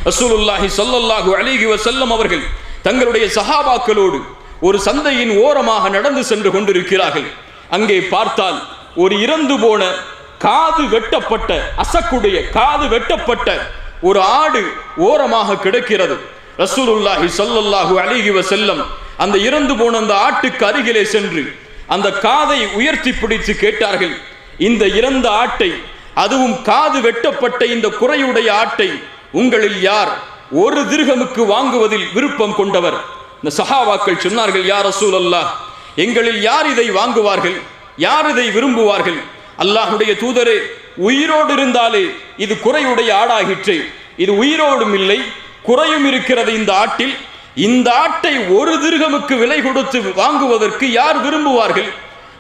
ரசூலுல்லாஹி ஸல்லல்லாஹு அலைஹி வஸல்லம் அவர்கள் தங்களுடைய சஹாபாக்களோடு ஒரு சந்தையின் ஓரமாக நடந்து சென்று கொண்டிருக்கிறார்கள். அங்கே பார்த்தால் ஒரு இறந்து போன காது வெட்டப்பட்ட அசக்குடைய காது வெட்டப்பட்ட ஒரு ஆடு ஓரமாக கிடக்கிறது. ரசூலுல்லாஹி ஸல்லல்லாஹு அலைஹி வஸல்லம் அந்த இறந்து போன அந்த ஆட்டுக்கு அருகிலே சென்று அந்த காதை உயர்த்தி பிடித்து கேட்டார்கள், இந்த இறந்த ஆட்டை, அதுவும் காது வெட்டப்பட்ட இந்த குறையுடைய ஆட்டை உங்களில் யார் ஒரு திர்ஹமுக்கு வாங்குவதில் விருப்பம் கொண்டவர்? இந்த சஹாபாக்கள் சொன்னார்கள், யா ரசூலல்லாஹ், எங்களில் யார் இதை வாங்குவார்கள், யார் இதை விரும்புவார்கள்? அல்லாஹ்வுடைய தூதரே, உயிரோடு இருந்தாலே இது குறையுடைய ஆடாகிற்று, இது உயிரோடும் இல்லை குறையும் இருக்கிறது இந்த ஆட்டில், இந்த ஆட்டை ஒரு திர்ஹமுக்கு விலை கொடுத்து வாங்குவதற்கு யார் விரும்புவார்கள்?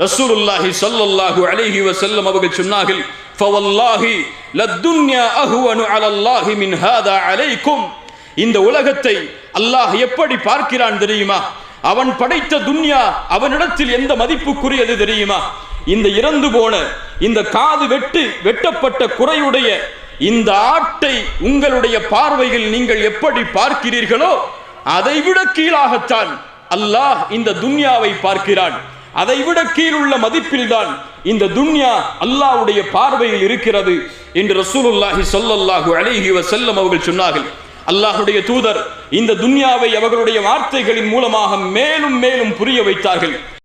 ரசூலுல்லாஹி ஸல்லல்லாஹு அலைஹி வஸல்லம் அவர்கள் சொன்னார்கள், ஃபவல்லாஹி லத்துன்யா அஹ்வனு அலல்லாஹி மின் ஹாதா அலைக்கும். இந்த உலகத்தை அல்லாஹ் எப்படி பார்க்கிறான் தெரியுமா? அவன் படைத்த துன்யா அவனிடத்தில் எந்த மதிப்புக்குரியது தெரியுமா? இந்த இறந்து போன இந்த காது வெட்டப்பட்ட குறையுடைய இந்த ஆட்டை உங்களுடைய பார்வையில் நீங்கள் எப்படி பார்க்கிறீர்களோ அதைவிட கீழாகத்தான் அல்லாஹ் இந்த துன்யாவை பார்க்கிறான். அதைவிட கீழுள்ள மதிப்பில்தான் இந்த துன்யா அல்லாஹ்வுடைய பார்வையில் இருக்கிறது என்று ரசூலுல்லாஹி ஸல்லல்லாஹு அலைஹி வஸல்லம் அவர்கள் சொன்னார்கள். அல்லாஹ்வுடைய தூதர் இந்த துன்யாவை அவர்களுடைய வார்த்தைகளின் மூலமாக மேலும் மேலும் புரிய வைத்தார்கள்.